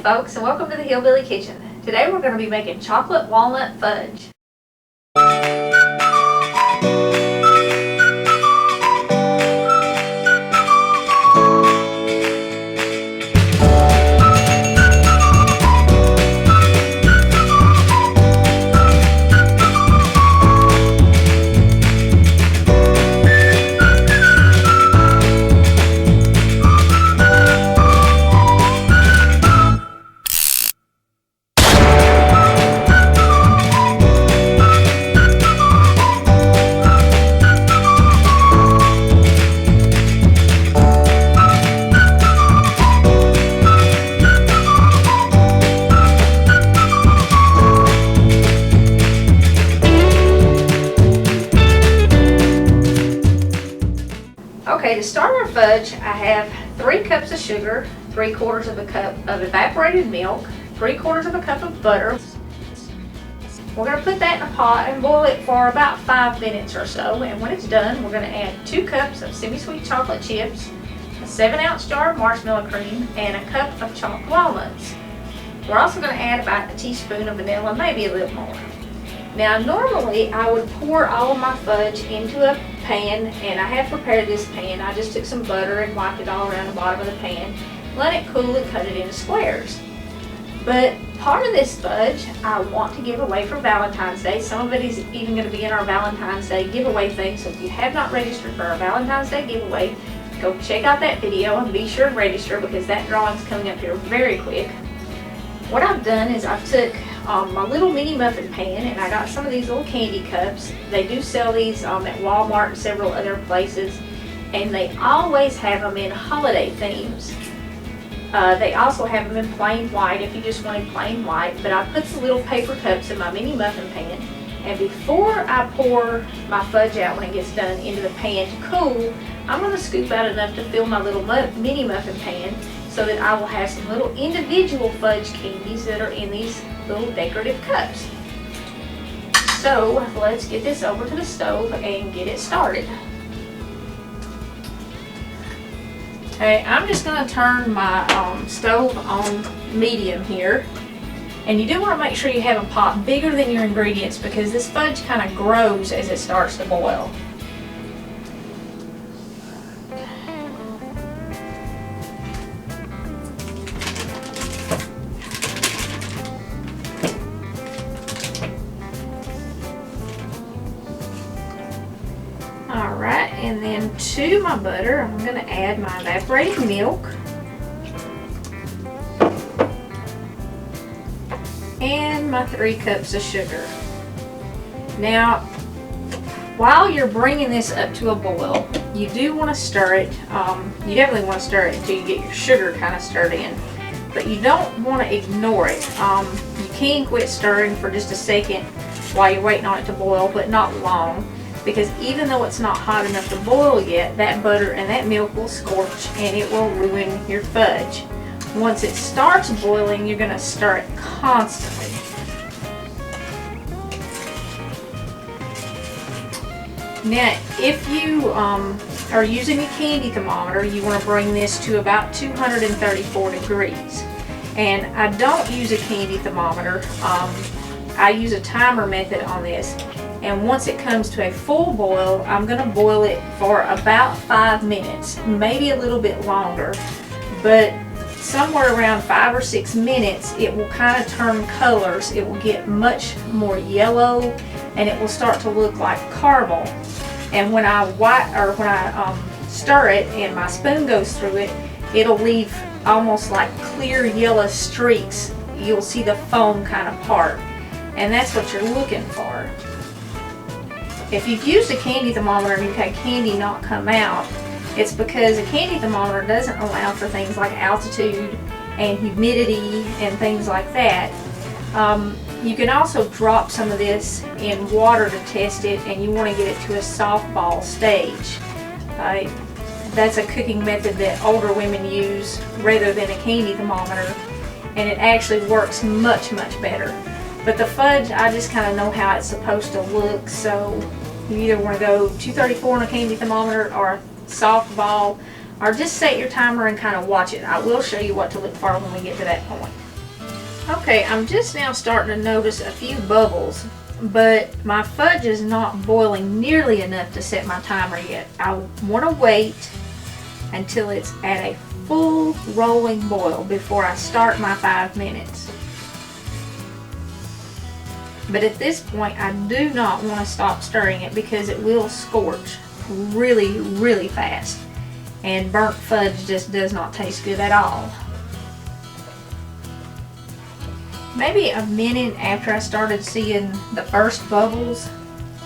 folks, and welcome to the Hillbilly Kitchen. Today we're going to be making chocolate walnut fudge. Okay, to start our fudge, I have 3 cups of sugar, 3/4 of a cup of evaporated milk, 3/4 of a cup of butter. We're going to put that in a pot and boil it for about 5 minutes or so, and when it's done, we're going to add 2 cups of semi-sweet chocolate chips, a 7-ounce jar of marshmallow cream, and a cup of chopped walnuts. We're also going to add about a teaspoon of vanilla, maybe a little more. Now normally I would pour all of my fudge into a pan, and I have prepared this pan. I just took some butter and wiped it all around the bottom of the pan, let it cool and cut it into squares. But part of this fudge I want to give away for Valentine's Day. Some of it is even going to be in our Valentine's Day giveaway thing, so if you have not registered for our Valentine's Day giveaway, go check out that video and be sure to register because that drawing is coming up here very quick. What I've done is I took my little mini muffin pan, and I got some of these little candy cups. They do sell these at Walmart and several other places, and they always have them in holiday themes. They also have them in plain white if you just wanted plain white, but I put the little paper cups in my mini muffin pan, and before I pour my fudge out when it gets done into the pan to cool, I'm going to scoop out enough to fill my little mini muffin pan so that I will have some little individual fudge candies that are in these little decorative cups. So let's get this over to the stove and get it started. Okay, I'm just going to turn my stove on medium here, and you do want to make sure you have a pot bigger than your ingredients because this fudge kind of grows as it starts to boil. Alright, and then to my butter, I'm going to add my evaporated milk and my 3 cups of sugar. Now, while you're bringing this up to a boil, you do want to stir it. You definitely want to stir it until you get your sugar kind of stirred in, but you don't want to ignore it. You can quit stirring for just a second while you're waiting on it to boil, but not long. Because even though it's not hot enough to boil yet, that butter and that milk will scorch and it will ruin your fudge. Once it starts boiling, you're going to stir it constantly. Now, if you are using a candy thermometer, you want to bring this to about 234 degrees. And I don't use a candy thermometer. I use a timer method on this. And once it comes to a full boil, I'm going to boil it for about 5 minutes, maybe a little bit longer, but somewhere around 5 or 6 minutes, it will kind of turn colors. It will get much more yellow, and it will start to look like caramel. And when I stir it and my spoon goes through it, it'll leave almost like clear yellow streaks. You'll see the foam kind of part, and that's what you're looking for. If you've used a candy thermometer and you've had candy not come out, it's because a candy thermometer doesn't allow for things like altitude and humidity and things like that. You can also drop some of this in water to test it, and you want to get it to a soft ball stage. That's a cooking method that older women use rather than a candy thermometer, and it actually works much better. But the fudge, I just kind of know how it's supposed to look, so you either want to go 234 on a candy thermometer or a soft ball, or just set your timer and kind of watch it. I will show you what to look for when we get to that point. Okay, I'm just now starting to notice a few bubbles, but my fudge is not boiling nearly enough to set my timer yet. I want to wait until it's at a full rolling boil before I start my 5 minutes. But at this point, I do not want to stop stirring it because it will scorch really, really fast. And burnt fudge just does not taste good at all. Maybe a minute after I started seeing the first bubbles,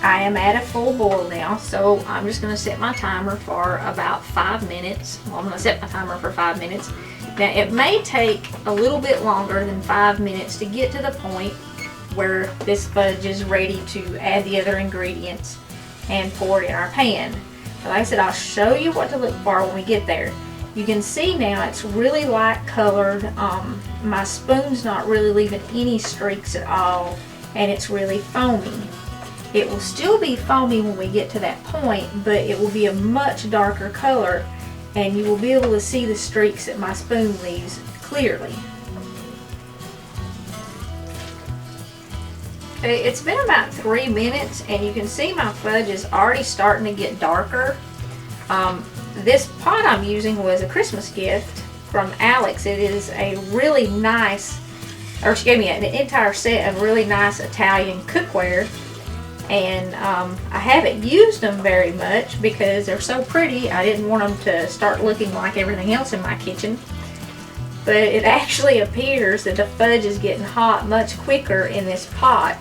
I am at a full boil now, so I'm just going to set my timer for about 5 minutes. Well, I'm going to set my timer for 5 minutes. Now, it may take a little bit longer than 5 minutes to get to the point where this fudge is ready to add the other ingredients and pour it in our pan. But like I said, I'll show you what to look for when we get there. You can see now it's really light colored. My spoon's not really leaving any streaks at all, and it's really foamy. It will still be foamy when we get to that point, but it will be a much darker color, and you will be able to see the streaks that my spoon leaves clearly. Okay, it's been about 3 minutes, and you can see my fudge is already starting to get darker. This pot I'm using was a Christmas gift from Alex. It is a really nice, or she gave me an entire set of really nice Italian cookware, and I haven't used them very much because they're so pretty. I didn't want them to start looking like everything else in my kitchen. But it actually appears that the fudge is getting hot much quicker in this pot.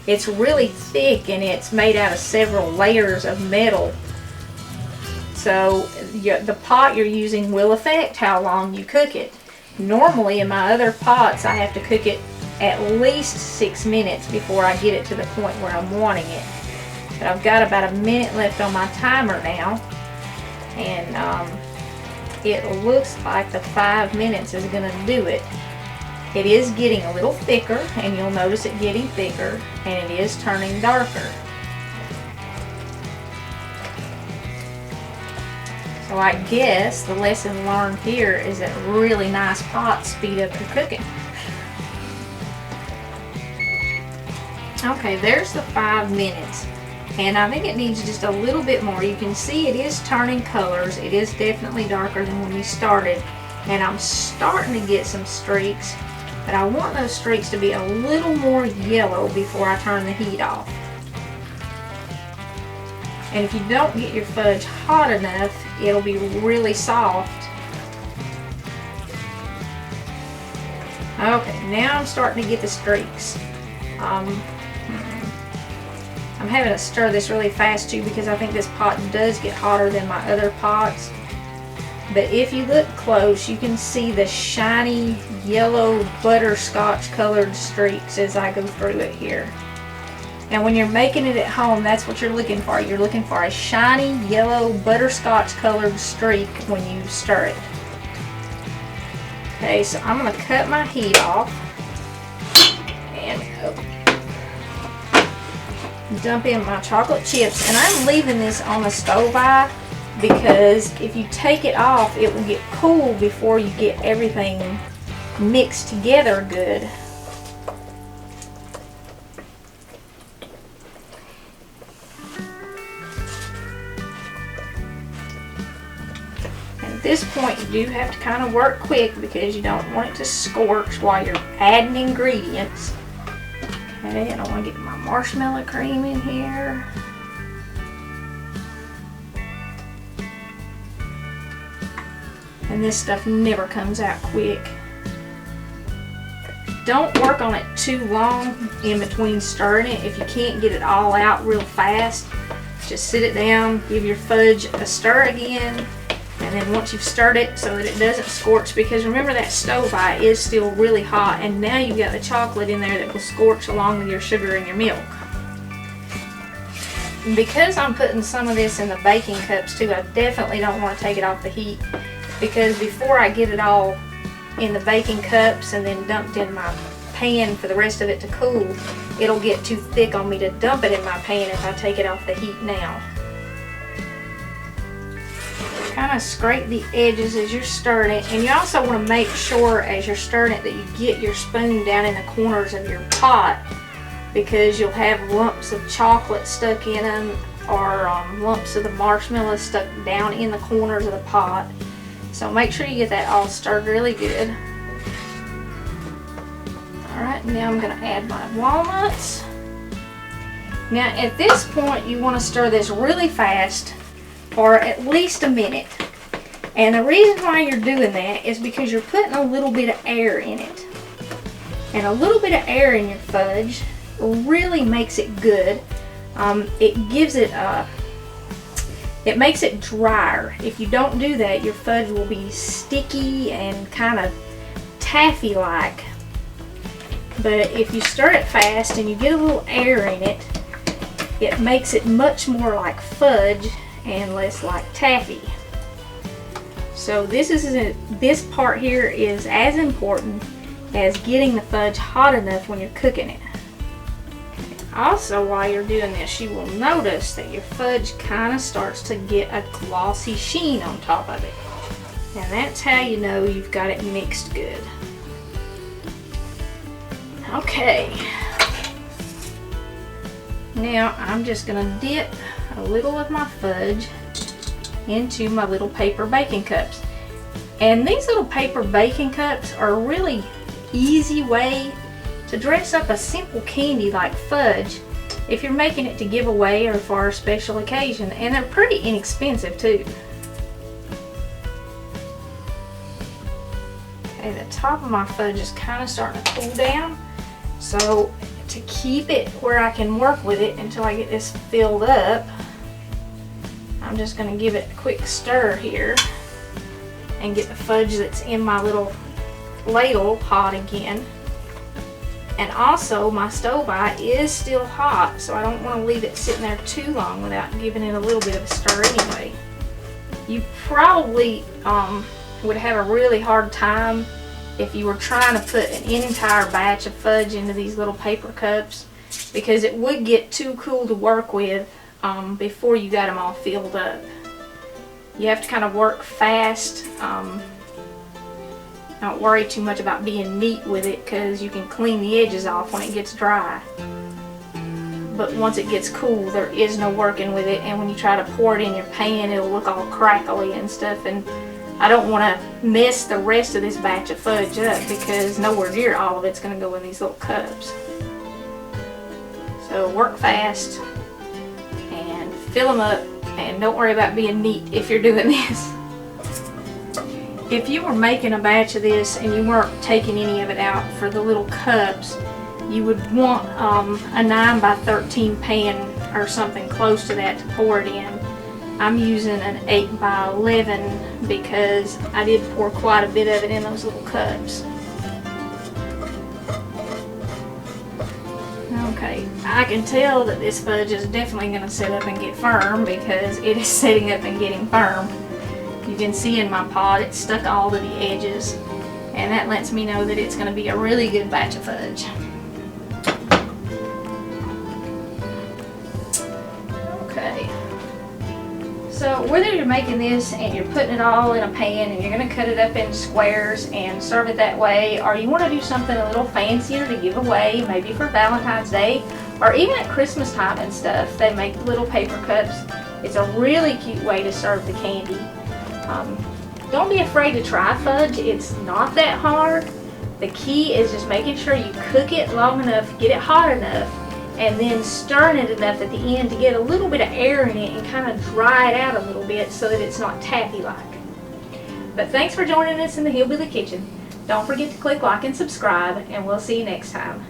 It's really thick and it's made out of several layers of metal. So the pot you're using will affect how long you cook it. Normally in my other pots I have to cook it at least 6 minutes before I get it to the point where I'm wanting it. But I've got about a minute left on my timer now, and it looks like the 5 minutes is going to do it. It is getting a little thicker, and you'll notice it getting thicker, and it is turning darker. So I guess the lesson learned here is that really nice pots speed up your cooking. Okay, there's the 5 minutes. And I think it needs just a little bit more. You can see it is turning colors. It is definitely darker than when we started. And I'm starting to get some streaks. But I want those streaks to be a little more yellow before I turn the heat off. And if you don't get your fudge hot enough, it'll be really soft. Okay, now I'm starting to get the streaks. I'm having to stir this really fast too because I think this pot does get hotter than my other pots. But if you look close, you can see the shiny yellow butterscotch colored streaks as I go through it here. And when you're making it at home, that's what you're looking for. You're looking for a shiny yellow butterscotch colored streak when you stir it. Okay, so I'm going to cut my heat off and dump in my chocolate chips. And I'm leaving this on the stove eye because if you take it off, it will get cool before you get everything mixed together good. At this point, you do have to kind of work quick because you don't want it to scorch while you're adding ingredients. Okay, and I want to get my marshmallow cream in here. And this stuff never comes out quick. Don't work on it too long in between stirring it. If you can't get it all out real fast, just sit it down, give your fudge a stir again, and then once you've stirred it so that it doesn't scorch, because remember that stove eye is still really hot, and now you've got the chocolate in there that will scorch along with your sugar and your milk. And because I'm putting some of this in the baking cups too, I definitely don't want to take it off the heat, because before I get it all in the baking cups and then dumped in my pan for the rest of it to cool, it'll get too thick on me to dump it in my pan if I take it off the heat now. kind of scrape the edges as you're stirring it, and you also want to make sure as you're stirring it that you get your spoon down in the corners of your pot, because you'll have lumps of chocolate stuck in them, or lumps of the marshmallow stuck down in the corners of the pot. So make sure you get that all stirred really good. Alright, now I'm going to add my walnuts. Now at this point you want to stir this really fast for at least a minute. And the reason why you're doing that is because you're putting a little bit of air in it. And a little bit of air in your fudge really makes it good. It gives it it makes it drier. If you don't do that, your fudge will be sticky and kind of taffy-like. But if you stir it fast and you get a little air in it, it makes it much more like fudge and less like taffy. So this part here is as important as getting the fudge hot enough when you're cooking it. Also, while you're doing this, you will notice that your fudge kind of starts to get a glossy sheen on top of it. And that's how you know you've got it mixed good. Okay. Now I'm just going to dip a little of my fudge into my little paper baking cups. And these little paper baking cups are a really easy way to dress up a simple candy like fudge if you're making it to give away or for a special occasion, and they're pretty inexpensive too. Okay, the top of my fudge is kind of starting to cool down, so to keep it where I can work with it until I get this filled up, I'm just going to give it a quick stir here and get the fudge that's in my little ladle hot again. And also my stove-eye is still hot, so I don't want to leave it sitting there too long without giving it a little bit of a stir anyway. You probably would have a really hard time if you were trying to put an entire batch of fudge into these little paper cups, because it would get too cool to work with before you got them all filled up. You have to kind of work fast. Don't worry too much about being neat with it, because you can clean the edges off when it gets dry. But once it gets cool, there is no working with it, and when you try to pour it in your pan, it'll look all crackly and stuff, and I don't want to mess the rest of this batch of fudge up, because nowhere near all of it's going to go in these little cups. So work fast and fill them up, and don't worry about being neat if you're doing this. If you were making a batch of this and you weren't taking any of it out for the little cups, you would want a 9 by 13 pan or something close to that to pour it in. I'm using an 8 by 11 because I did pour quite a bit of it in those little cups. Okay, I can tell that this fudge is definitely going to set up and get firm, because it is setting up and getting firm. You can see in my pot it's stuck all to the edges, and that lets me know that it's going to be a really good batch of fudge. Okay, so whether you're making this and you're putting it all in a pan and you're going to cut it up in squares and serve it that way, or you want to do something a little fancier to give away, maybe for Valentine's Day or even at Christmas time and stuff, they make little paper cups. It's a really cute way to serve the candy. Don't be afraid to try fudge. It's not that hard. The key is just making sure you cook it long enough, get it hot enough, and then stirring it enough at the end to get a little bit of air in it and kind of dry it out a little bit so that it's not taffy-like. But thanks for joining us in the Hillbilly Kitchen. Don't forget to click like and subscribe, and we'll see you next time.